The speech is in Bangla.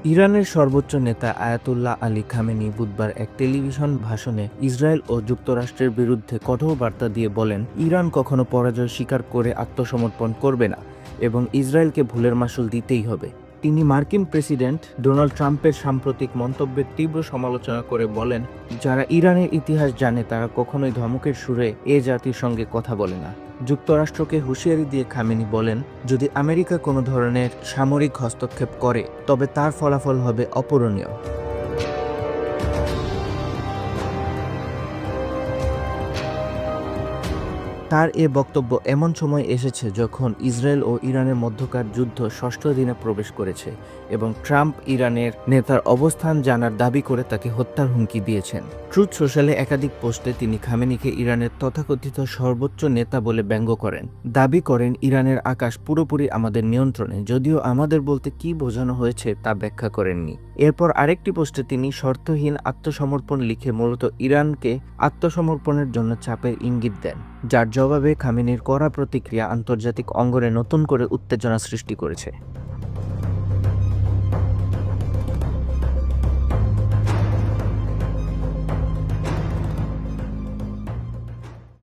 ইরানের সর্বোচ্চ নেতা আয়াতুল্লাহ আলী খামেনি বুধবার এক টেলিভিশন ভাষণে ইসরায়েল ও যুক্তরাষ্ট্রের বিরুদ্ধে কঠোর বার্তা দিয়ে বলেন, ইরান কখনো পরাজয় স্বীকার করে আত্মসমর্পণ করবে না এবং ইসরায়েলকে ভুলের মাসুল দিতেই হবে। তিনি মার্কিন প্রেসিডেন্ট ডোনাল্ড ট্রাম্পের সাম্প্রতিক মন্তব্যের তীব্র সমালোচনা করে বলেন, যারা ইরানের ইতিহাস জানে তারা কখনোই ধমকের সুরে এ জাতির সঙ্গে কথা বলে না। যুক্তরাষ্ট্রকে হুঁশিয়ারি দিয়ে খামেনি বলেন, যদি আমেরিকা কোনো ধরনের সামরিক হস্তক্ষেপ করে তবে তার ফলাফল হবে অপূরণীয়। তার এ বক্তব্য এমন সময় এসেছে যখন ইসরায়েল ও ইরানের মধ্যকার যুদ্ধ ষষ্ঠ দিনে প্রবেশ করেছে এবং ট্রাম্প ইরানের নেতার অবস্থান জানার দাবি করে তাকে হত্যার হুমকি দিয়েছেন। ট্রুথ সোশ্যালে একাধিক পোস্টে তিনি খামেনিকে ইরানের তথাকথিত সর্বোচ্চ নেতা বলে ব্যঙ্গ করেন। দাবি করেন, ইরানের আকাশ পুরোপুরি আমাদের নিয়ন্ত্রণে, যদিও আমাদের বলতে কি বোঝানো হয়েছে তা ব্যাখ্যা করেননি। এরপর আরেকটি পোস্টে তিনি শর্তহীন আত্মসমর্পণ লিখে মূলত ইরানকে আত্মসমর্পণের জন্য চাপের ইঙ্গিত দেন, যার জবাবে খামেনির কড়া প্রতিক্রিয়া আন্তর্জাতিক অঙ্গনে নতুন করে উত্তেজনা সৃষ্টি করেছে।